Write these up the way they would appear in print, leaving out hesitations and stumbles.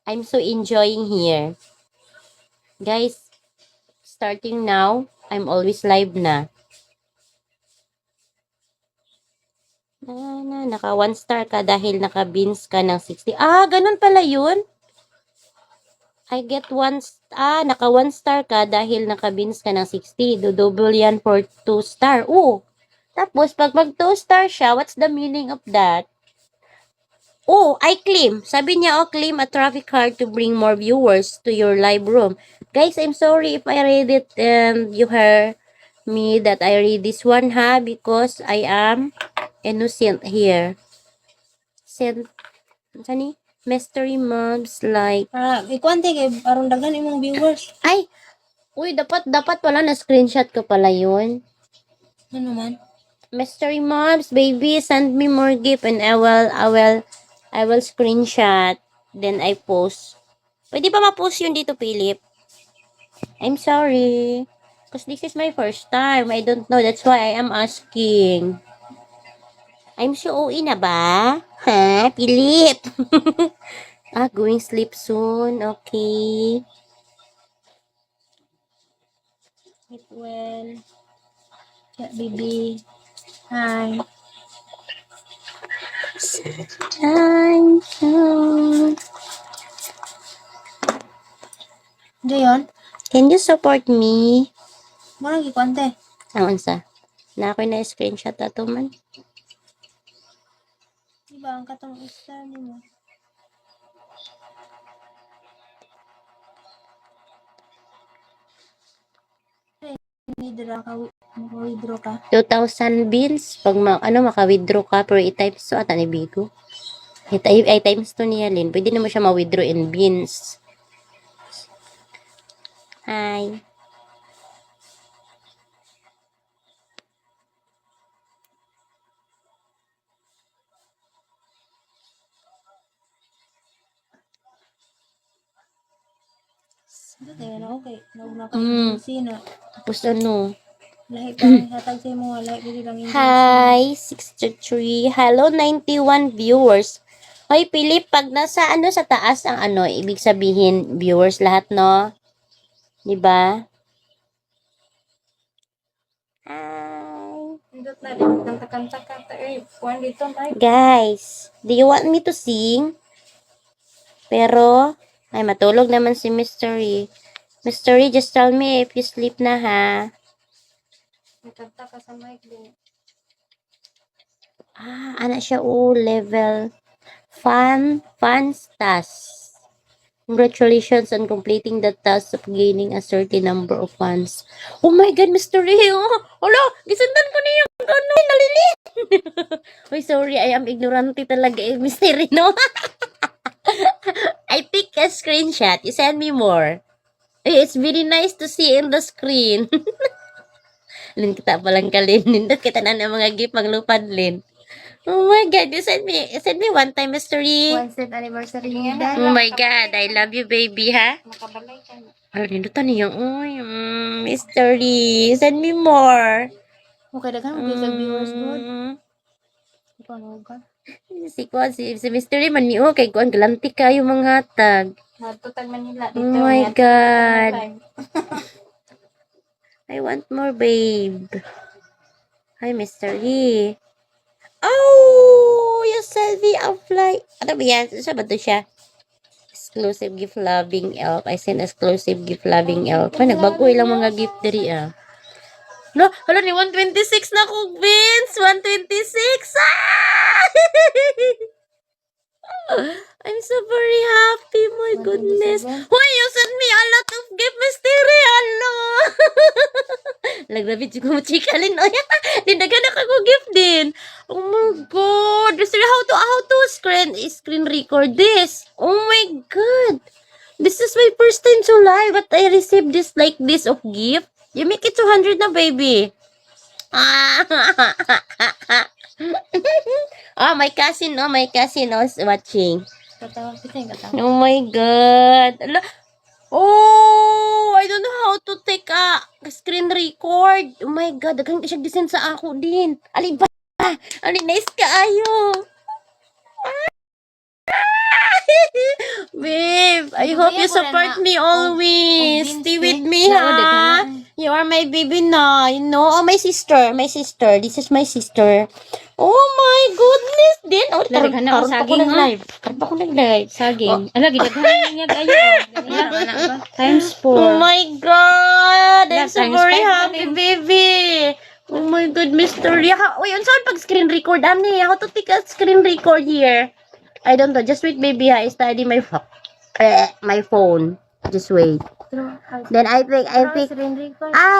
I'm so enjoying here. Guys, starting now, I'm always live na. Naka 1 star ka dahil naka-beans ka ng 60. Ganun pala yun. I get naka 1 star ka dahil naka-beans ka ng 60. Double yan for 2 star. Tapos, pag mag 2 star siya, what's the meaning of that? I claim. Sabi niya, claim a traffic card to bring more viewers to your live room. Guys, I'm sorry if I read it and you heard me that I read this one, because I am innocent here. Sani? Mystery mobs like... Ikwante kay parang dagan imong viewers. Dapat wala na screenshot ko pala yun. Ano man? Mystery mobs, baby, send me more gift and I will screenshot. Then I post. Pwede ba ma-post yun dito, Philip? I'm sorry. Because this is my first time. I don't know. That's why I am asking. I'm so OE na ba? Ha, Philip? Going sleep soon. Okay. Sleep well. Yeah, baby. Hi. Dayon? Can you support me? Murang ikwante. Unsa? Na ako na screenshot ato man. Diba ang katong star nimo? Withdraw ka? 2,000 beans. Pag maka-withdraw ka per i-times to ata ni Bigo. I-times to niya, Lin. Pwede naman siya ma-withdraw in beans. Hi. Dayon okay. Nag sina. Tapos ano? Lahi pa ang hatag sa imo, lahi pwede lang yung Hi, 63. Hello, 91 viewers. Hoy, Philip, pag nasa sa taas ang ibig sabihin, viewers lahat, no? Diba? Hi. Indot na din, kanta-kanta kuan dito, ay. Guys, do you want me to sing? Pero, matulog naman si Mystery. Mystery, just tell me if you sleep na, ha? Kanta ka sa mic din. Ana siya, level. Fun task. Congratulations on completing the task of gaining a certain number of funds. Oh my God, Mystery! Hala, gisundan ko niya. Nalili. Uy, sorry, I am ignorante talaga, Mystery, no? I pick a screenshot. You send me more. It's very nice to see in the screen. Lin, kita palang kalin. Nindot kita na ng mga gift maglupad, Lin. Oh my God, you send me one time, Mystery. 1st anniversary niya. Oh my God, I love you, baby, ha? Makabalay ka na. Nindutan niya. Mystery. Send me more. Okay, daghan mo sa viewers good. Ikaw ano ka? Si Mystery man niyo, kay kuan galanti kayo mga hatag. Natutag Manila dito. Oh my God. I want more, babe. Hi, Mystery. Yung selfie of fly. Ano ba yan? Saan ba ito siya? Exclusive gift loving elf. I send exclusive gift loving elf. Nagbago ilang mga gift diri, No, hala ni 126 na ko, Vince. 126. I'm so very happy. My goodness. Hoy, you sent me a lot of gift, Mystery. Hello. Lagrabi ko mo chikalin. Dindagan na ko gift din. Oh my God. Mystery, how to screen record this? Oh my God. This is my first time to live, but I received this of gift. You make it 200 na, baby. My cousin is watching. Katawa kita yung katawa. Oh my God. I don't know how to take a screen record. Oh my God. Daghang siya gisend sa ako din. Ali ba? Ali, nice ka ayo. I hope you support me always. Stay with me, ha? You are my baby na. You know? Oh, my sister. My sister. This is my sister. Oh my goodness. Din. Oh, Lagi ka na ako saging, ha? nag-live. Karon pa ko nag-live. Saging. Ala, gidaghan niya kayo. Times 4. Oh my God. I'm That so times very 5 happy, na baby. Oh my God, Mr. Ria. Uy, unsan pag screen record? Ani, how to take a screen record here? I don't know. Just wait, baby. I study my my phone. Just wait. Then I think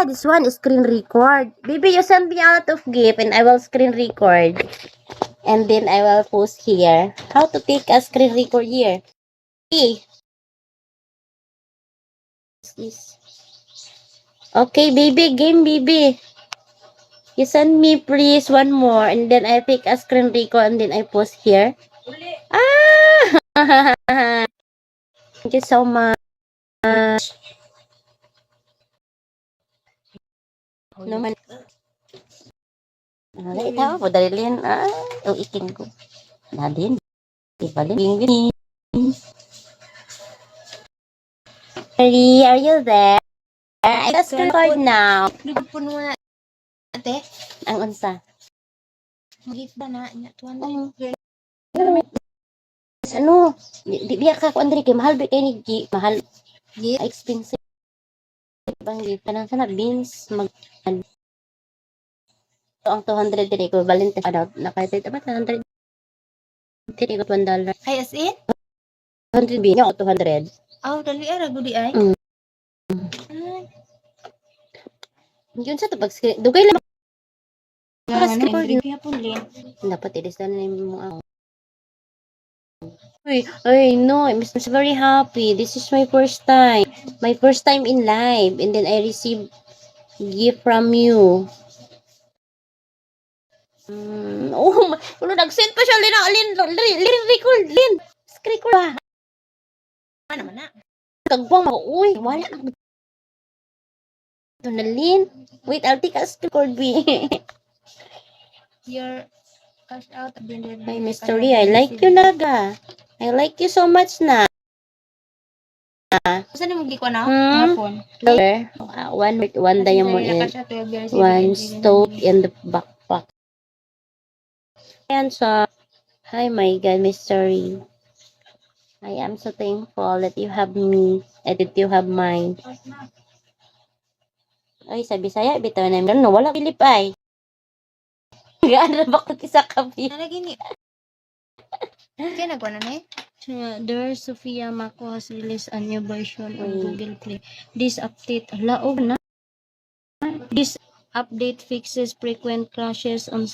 this one is screen record. Baby, you send me out of gift and I will screen record. And then I will post here. How to take a screen record here? Okay. Okay, baby, game, baby. You send me please one more and then I take a screen record and then I post here. Ah! Thank you so much. Naman. Itaw po dalilin. Ikin ko. Nadin. Ibalin. Bingin. Are you there? I just record now. Nagpun mo na, ate. Ang unsa? Gift ba na? Ano? Di biya ka ko Andre kay mahal ba kay ni G? Mahal. Gift? Expensive. Bang gift kanang sana beans mag so, ang 200 din equivalent sa ano nakaitit ba 200 din ikot $1. Ay, as in? 100 bin yung 200. Oh, dali ara gudi ay. Ay. Yun sa tubag screen. Dugay lang Para screen recording. kaya po lin. Dapat i-list na mo ako. Ay, no, I'm so very happy. This is my first time. My first time in live. And then I received gift from you. Oh, nag-send pa siya. Record, Lin. Screen record ba? Ano man na? Kagwang ako. Uy, wala na. Ito na, Lin. Wait, I'll take a screen record, B. Your cash out. Ay, mystery, I like you, Naga. I like you so much na. Saan mo giko na? Hmm? Phone. One diamond and one stone in the backpack. Ayan siya. Hi, my God, mystery. I am so thankful that you have me and that you have mine. Ay, sabi saya, bitaw na no, wala Pilip ay. Gaano ba ko kisa kapi? Ano gini? Kaya nagwa na eh? There, Sophia Mako has released a new version of Google Play. This update, laog na. This update fixes frequent crashes on